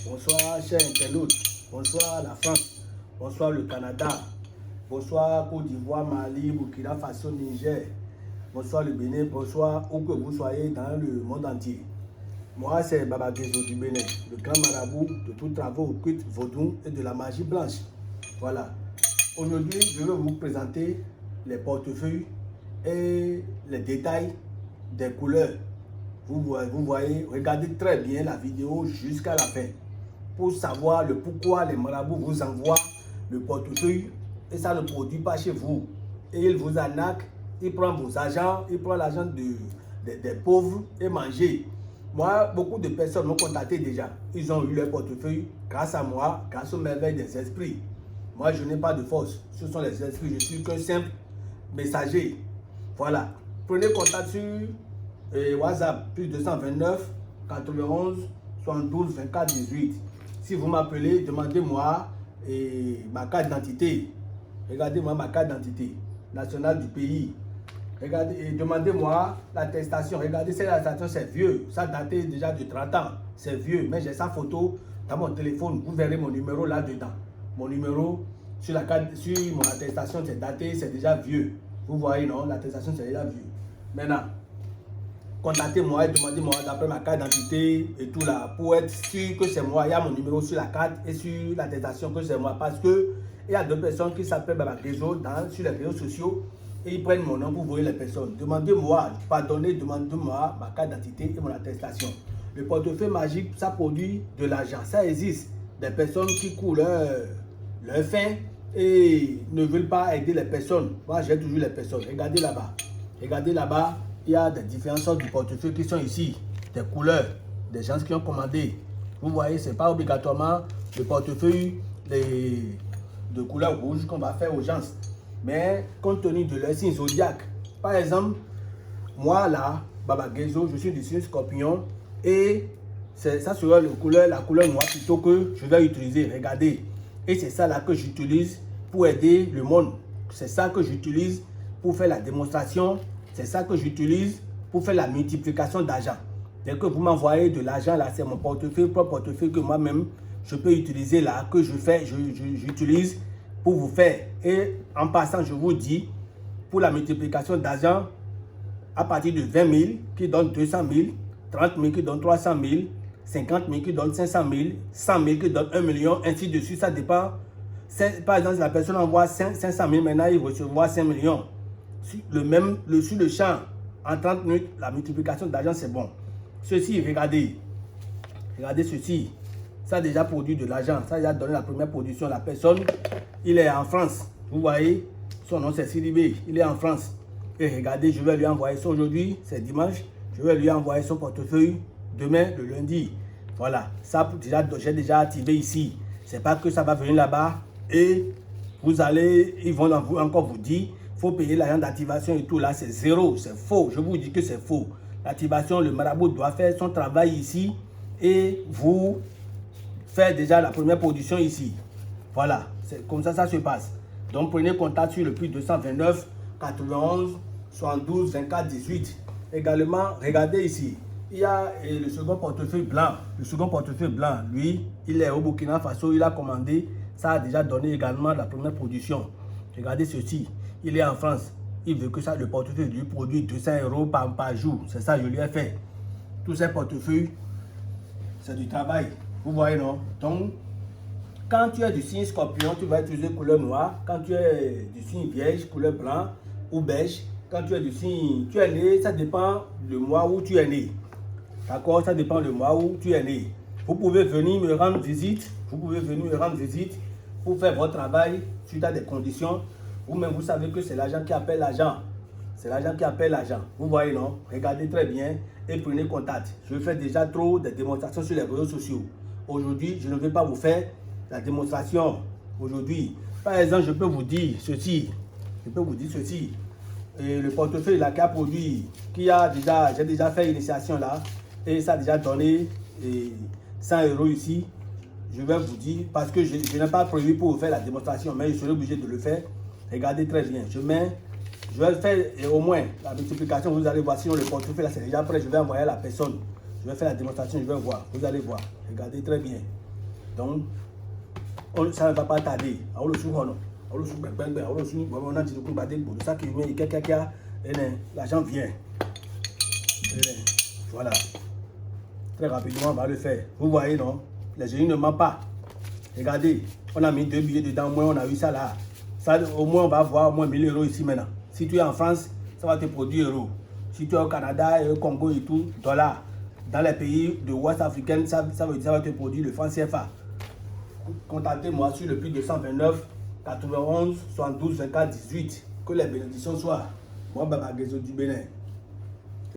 Bonsoir, chers internautes. Bonsoir, la France. Bonsoir, le Canada. Bonsoir, Côte d'Ivoire, Mali, Burkina Faso, Niger. Bonsoir, le Bénin. Bonsoir, où que vous soyez dans le monde entier. Moi, c'est Baba Guézo du Bénin, le grand marabout de tous travaux occultes, vaudou et de la magie blanche. Voilà. Aujourd'hui, je vais vous présenter les portefeuilles et les détails des couleurs. Vous voyez, regardez très bien la vidéo jusqu'à la fin pour savoir le pourquoi les marabouts vous envoient le portefeuille et ça ne produit pas chez vous. Et ils vous arnaquent, ils prennent vos argent, ils prennent l'argent des pauvres et mangent. Moi, beaucoup de personnes m'ont contacté déjà. Ils ont eu leur portefeuille grâce à moi, grâce aux merveilles des esprits. Moi, je n'ai pas de force. Ce sont les esprits. Je suis qu'un simple messager. Voilà. Prenez contact sur WhatsApp, plus 229 91 72 24 18. Si vous m'appelez, demandez-moi ma carte d'identité. Regardez-moi ma carte d'identité nationale du pays. Regardez, demandez-moi l'attestation. Regardez, cette attestation, c'est vieux. Ça datait déjà de 30 ans. C'est vieux. Mais j'ai sa photo dans mon téléphone. Vous verrez mon numéro là-dedans. Mon numéro sur la carte, sur mon attestation, c'est daté, c'est déjà vieux. Vous voyez, non? L'attestation, c'est déjà vieux. Maintenant, contactez-moi et demandez-moi d'après ma carte d'identité et tout là, pour être sûr que c'est moi. Il y a mon numéro sur la carte et sur l'attestation que c'est moi. Parce que il y a deux personnes qui s'appellent Baba Guézo sur les réseaux sociaux et ils prennent mon nom pour voir les personnes. Demandez-moi, pardonnez, demandez-moi ma carte d'identité et mon attestation. Le portefeuille magique, ça produit de l'argent. Ça existe. Des personnes qui courent leur faim et ne veulent pas aider les personnes. Moi, j'ai toujours les personnes. Regardez là-bas. Regardez là-bas. Il y a des différentes sortes de portefeuilles qui sont ici. Des couleurs. Des gens qui ont commandé. Vous voyez, ce n'est pas obligatoirement le portefeuille de couleur rouge qu'on va faire aux gens. Mais compte tenu de leur signe zodiaque. Par exemple, moi là, Baba Guézo, je suis du signe Scorpion. Et ça sera la couleur noire plutôt que je vais utiliser. Regardez. Et c'est ça là que j'utilise pour aider le monde. C'est ça que j'utilise pour faire la démonstration. C'est ça que j'utilise pour faire la multiplication d'argent. Dès que vous m'envoyez de l'argent là, c'est mon portefeuille, propre portefeuille que moi-même je peux utiliser là, que j'utilise pour vous faire. Et en passant, je vous dis, pour la multiplication d'argent, à partir de 20 000 qui donne 200 000, 30 000 qui donne 300 000, 50 000 qui donne 500 000, 100 000 qui donne 1 million, ainsi de suite, ça dépend. Par exemple, si la personne envoie 500 000, maintenant il recevra 5 millions. Sur le champ, en 30 minutes, la multiplication d'argent, c'est bon. Ceci, regardez ceci. Ça a déjà produit de l'argent. Ça a déjà donné la première production. La personne, il est en France. Vous voyez, son nom c'est Sidibé. Il est en France. Et regardez, je vais lui envoyer ça aujourd'hui. C'est dimanche. Je vais lui envoyer son portefeuille demain, le lundi. Voilà. Ça, j'ai déjà activé ici. C'est pas que ça va venir là-bas. Et ils vont encore vous dire, il faut payer l'argent d'activation et tout. Là, c'est zéro. C'est faux. Je vous dis que c'est faux. L'activation, le marabout doit faire son travail ici. Et vous faire déjà la première production ici. Voilà, c'est comme ça ça se passe. Donc prenez contact sur le plus 229 91 72 24 18. Également, regardez ici. Il y a le second portefeuille blanc. Le second portefeuille blanc, lui, il est au Burkina Faso, il a commandé. Ça a déjà donné également la première production. Regardez ceci. Il est en France. Il veut que ça, le portefeuille lui produise 200 € par jour. C'est ça, je lui ai fait. Tous ces portefeuilles, c'est du travail. Vous voyez, non? Donc, quand tu es du signe Scorpion, tu vas utiliser couleur noire. Quand tu es du signe Vierge, couleur blanc ou beige. Quand tu es du signe, tu es né, ça dépend du mois où tu es né. D'accord? Ça dépend du mois où tu es né. Vous pouvez venir me rendre visite. Vous pouvez venir me rendre visite pour faire votre travail suite à des conditions. Vous-même, vous savez que c'est l'argent qui appelle l'argent. C'est l'argent qui appelle l'argent. Vous voyez, non? Regardez très bien et prenez contact. Je fais déjà trop de démonstrations sur les réseaux sociaux. Aujourd'hui, je ne vais pas vous faire la démonstration. Aujourd'hui, par exemple, je peux vous dire ceci. Et le portefeuille là qui a produit, j'ai déjà fait l'initiation là. Et ça a déjà donné 100 € ici. Je vais vous dire, parce que je n'ai pas prévu pour vous faire la démonstration, mais je serai obligé de le faire. Regardez très bien. Je vais faire au moins la multiplication. Vous allez voir, sinon le portefeuille là c'est déjà prêt. Je vais envoyer à la personne. Je vais faire la démonstration, je vais voir. Vous allez voir. Regardez très bien. Donc, ça ne va pas tarder. Alors, le sous-on, alors le sous-bébé, alors le sous-on a dit que nous avons ça qui vient, quelqu'un, l'argent vient. Voilà. Très rapidement, on va le faire. Vous voyez, non? Les génies ne mentent pas. Regardez, on a mis 2 billets dedans, au moins on a eu ça là. Ça, au moins, on va avoir au moins 1000 euros ici maintenant. Si tu es en France, ça va te produire euros. Si tu es au Canada, et au Congo et tout, dollars. Dans les pays de West africaine, ça va te produire le franc CFA. Contactez-moi sur le plus 229 91 72 24 18. Que les bénédictions soient. Moi, Baba Gezo du Bénin.